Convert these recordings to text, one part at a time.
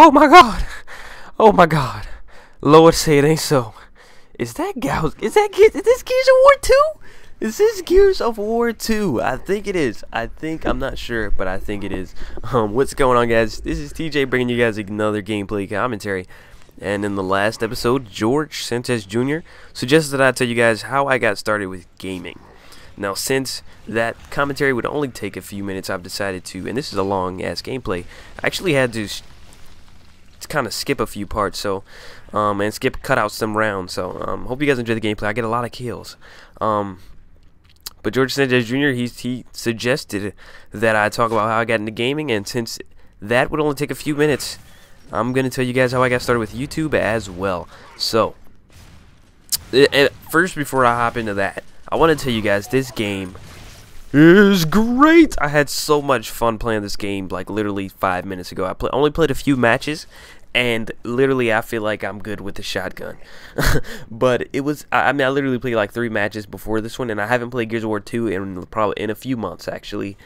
Oh my god! Oh my god! Lord say it ain't so. Is that Gauss? Is this Gears of War 2? Is this Gears of War 2? I think it is. I'm not sure, but I think it is. What's going on, guys? This is TJ bringing you guys another gameplay commentary. And in the last episode, George Sanchez Jr. suggested that I tell you guys how I got started with gaming. Now, since that commentary would only take a few minutes, I've decided to, and this is a long-ass gameplay, I actually had to kind of skip a few parts, so, and cut out some rounds, so, hope you guys enjoy the gameplay. I get a lot of kills. But George Sanchez Jr., he suggested that I talk about how I got into gaming, and since that would only take a few minutes, I'm going to tell you guys how I got started with YouTube as well. So, first, before I hop into that, I want to tell you guys this game is great. I had so much fun playing this game like literally 5 minutes ago. I only played a few matches, and literally I feel like I'm good with the shotgun. But it was, I mean, I literally played like 3 matches before this one, and I haven't played Gears of War 2 in probably in a few months actually.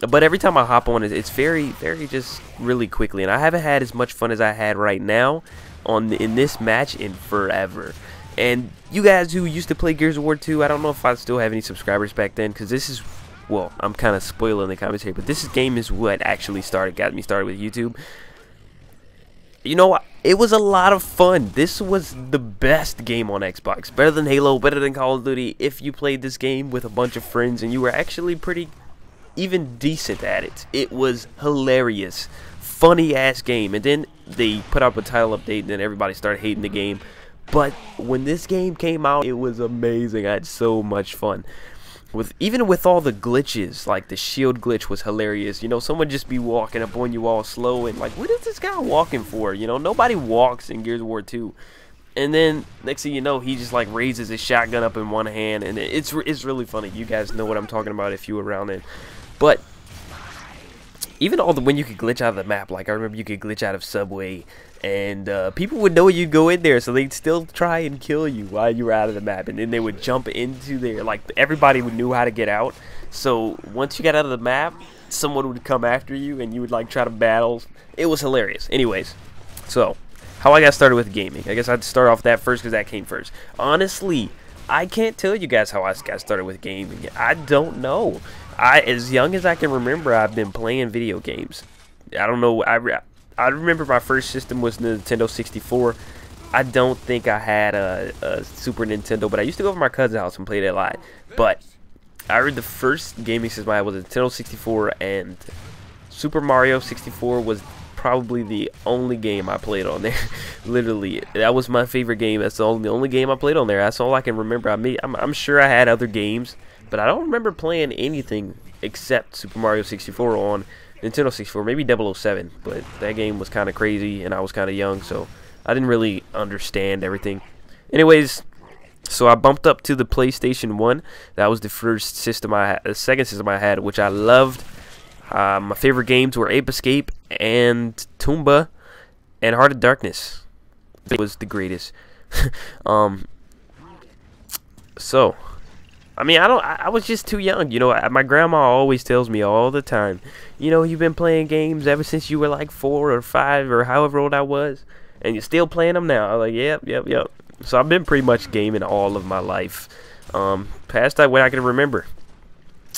But every time I hop on, it's very just really quickly, and I haven't had as much fun as I had right now in this match in forever. And you guys who used to play Gears of War 2, I don't know if I still have any subscribers back then, because this is, well, I'm kind of spoiling the commentary, but this game is what actually got me started with YouTube. You know, it was a lot of fun. This was the best game on Xbox. Better than Halo, better than Call of Duty, if you played this game with a bunch of friends and you were actually pretty even decent at it. It was hilarious. Funny ass game. And then they put out a title update and then everybody started hating the game. But when this game came out, it was amazing. I had so much fun. Even with all the glitches, like the shield glitch was hilarious. You know, someone just be walking up on you all slow and like, what is this guy walking for? You know, nobody walks in Gears of War 2. And then next thing you know, he just like raises his shotgun up in one hand, and it's really funny. You guys know what I'm talking about if you were around then. But even when you could glitch out of the map, like I remember you could glitch out of Subway, and people would know you'd go in there, so they'd still try and kill you while you were out of the map, and then they would jump into there. Like everybody knew how to get out, so once you got out of the map, someone would come after you, and you would like try to battle. It was hilarious. Anyways, so how I got started with gaming. I guess I'd start off that first because that came first. Honestly, I can't tell you guys how I got started with gaming. I don't know. As young as I can remember, I've been playing video games. I don't know. I remember my first system was Nintendo 64. I don't think I had a Super Nintendo, but I used to go over to my cousin's house and play that a lot. But I heard the first gaming system I had was a Nintendo 64, and Super Mario 64 was probably the only game I played on there. Literally, that was my favorite game. That's the only game I played on there. That's all I can remember. I'm sure I had other games, but I don't remember playing anything except Super Mario 64 on Nintendo 64, maybe 007, but that game was kind of crazy, and I was kind of young, so I didn't really understand everything. Anyways, so I bumped up to the PlayStation 1. That was the first system the second system I had, which I loved. My favorite games were Ape Escape and Tomba and Heart of Darkness. It was the greatest. So I mean, I was just too young, you know. My grandma always tells me all the time, you know, you've been playing games ever since you were like 4 or 5 or however old I was, and you're still playing them now. I'm like, yep. So I've been pretty much gaming all of my life, past that way I can remember.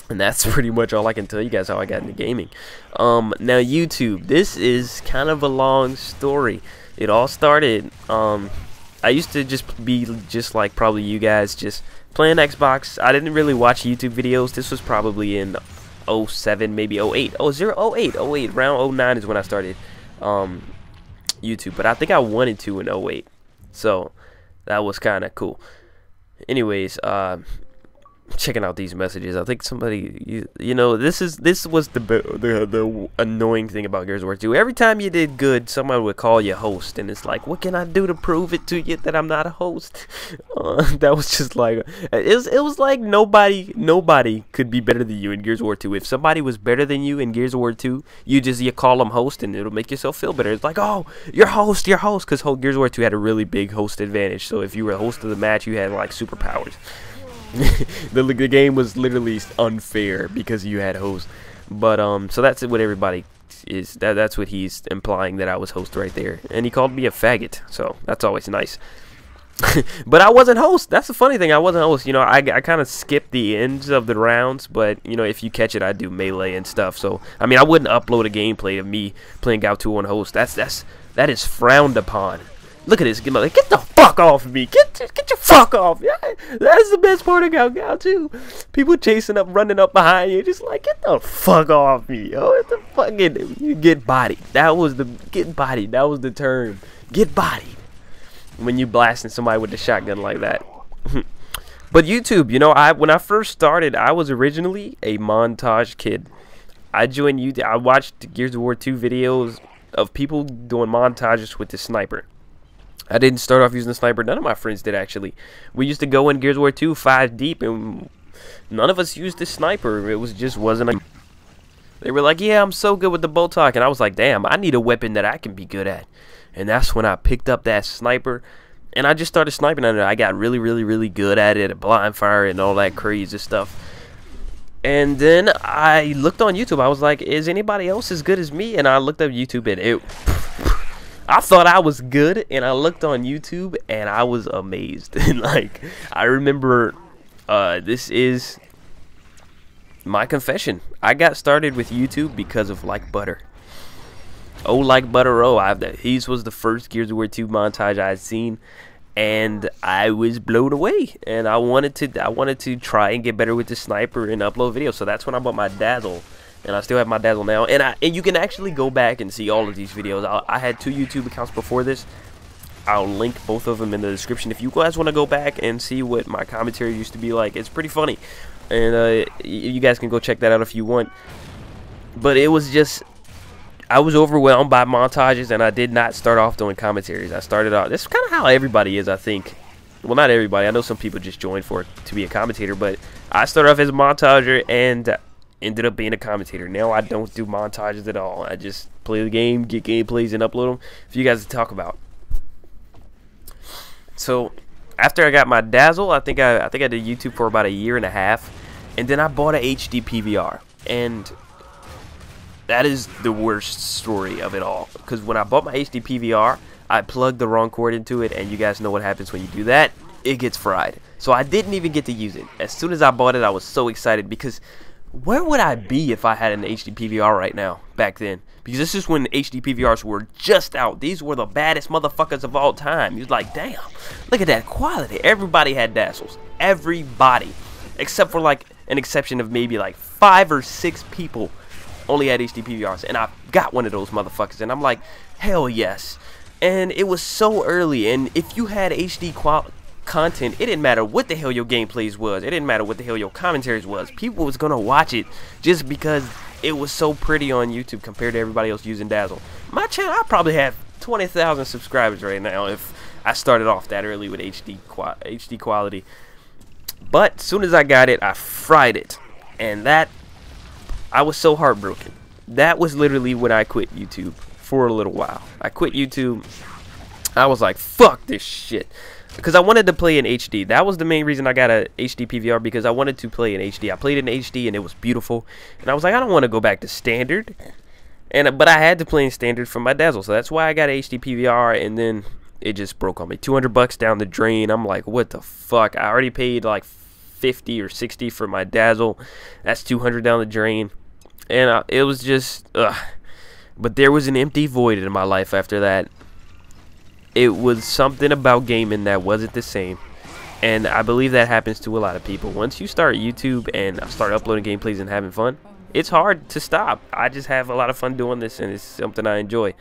And that's pretty much all I can tell you guys how I got into gaming. Now YouTube, this is kind of a long story. It all started, I used to just be just like probably you guys, just playing Xbox. I didn't really watch YouTube videos. This was probably in 07, maybe 08. 08, around 09 is when I started YouTube. But I think I wanted to in 08. So that was kind of cool. Anyways, checking out these messages, I think somebody, you know, this was the annoying thing about Gears of War 2. Every time you did good, someone would call you host, and it's like, what can I do to prove it to you that I'm not a host? That was just like, it was like nobody could be better than you in Gears of War 2. If somebody was better than you in Gears of War 2, you call them host, and it'll make yourself feel better. It's like, oh, you're host, because Gears of War 2 had a really big host advantage. So if you were a host of the match, you had like superpowers. The game was literally unfair because you had hosts. But so that's what everybody that's what he's implying, that I was host right there. And he called me a faggot, so that's always nice. But I wasn't host. That's the funny thing. I wasn't host. You know, I kind of skipped the ends of the rounds, but you know, if you catch it, I do melee and stuff. So I mean, I wouldn't upload a gameplay of me playing Gao 2 on host. That is frowned upon. Look at this. Get the fuck off of me. Get your fuck off. Yeah, that is the best part of Gao 2. People chasing up, running up behind you, just like, get the fuck off me, yo. What the fucking get bodied. That was the get bodied. That was the term. Get bodied. When you blasting somebody with the shotgun like that. But YouTube, you know, when I first started, I was originally a montage kid. I joined YouTube. I watched Gears of War 2 videos of people doing montages with the sniper. I didn't start off using the sniper. None of my friends did, actually. We used to go in Gears of War 2 5 deep, and none of us used the sniper. It wasn't a... They were like, yeah, I'm so good with the bolt talk. And I was like, damn, I need a weapon that I can be good at. And that's when I picked up that sniper, and I just started sniping under it. I got really, really, really good at it, at blind fire and all that crazy stuff. And then I looked on YouTube. I was like, is anybody else as good as me? And I looked up YouTube, and I thought I was good, and I looked on YouTube, and I was amazed. And like, I remember, this is my confession. I got started with YouTube because of Like Butter. Oh, Like Butter, oh, his was the first Gears of War 2 montage I had seen, and I was blown away. And I wanted to try and get better with the sniper and upload videos. So that's when I bought my Dazzle, and I still have my Dazzle now. And you can actually go back and see all of these videos. I had 2 YouTube accounts before this. I'll link both of them in the description if you guys want to go back and see what my commentary used to be like. It's pretty funny, and you guys can go check that out if you want. But it was just, I was overwhelmed by montages, and I did not start off doing commentaries. I started off, this is kind of how everybody is, I think. Well, not everybody. I know some people just join to be a commentator, but I started off as a montager and ended up being a commentator. Now I don't do montages at all. I just play the game, get gameplays, and upload them for you guys to talk about. So after I got my Dazzle, I think I did YouTube for about 1.5 years, and then I bought a HD PVR, and that is the worst story of it all. Because when I bought my HD PVR, I plugged the wrong cord into it, and you guys know what happens when you do that. It gets fried. So I didn't even get to use it. As soon as I bought it, I was so excited, because where would I be if I had an HD PVR right now, back then? Because this is when HD PVRs were just out. These were the baddest motherfuckers of all time. You was like, damn, look at that quality. Everybody had Dazzles. Everybody. Except for like an exception of maybe like 5 or 6 people only had HD PVRs, and I got one of those motherfuckers, and I'm like, hell yes. And it was so early, and if you had HD content, it didn't matter what the hell your gameplays was, it didn't matter what the hell your commentaries was. People was gonna watch it just because it was so pretty on YouTube compared to everybody else using Dazzle. My channel, I probably have 20,000 subscribers right now if I started off that early with HD quality. But as soon as I got it, I fried it, and that, I was so heartbroken. That was literally when I quit YouTube for a little while. I quit YouTube. I was like, fuck this shit. Because I wanted to play in HD. That was the main reason I got a HD PVR, because I wanted to play in HD. I played in HD, and it was beautiful. And I was like, I don't want to go back to standard. But I had to play in standard for my Dazzle. So that's why I got a HD PVR, and then it just broke on me. $200 down the drain. I'm like, what the fuck? I already paid like 50 or 60 for my Dazzle. That's $200 down the drain. And it was just, but there was an empty void in my life after that. It was something about gaming that wasn't the same, and I believe that happens to a lot of people. Once you start YouTube and start uploading gameplays and having fun, it's hard to stop. I just have a lot of fun doing this, and it's something I enjoy.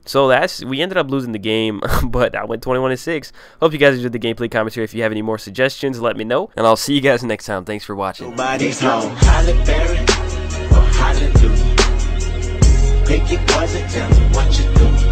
So we ended up losing the game, but I went 21-6. Hope you guys enjoyed the gameplay commentary. If you have any more suggestions, let me know, and I'll see you guys next time. Thanks for watching. Nobody's home. Hallelujah. Pick your poison, tell me what you do.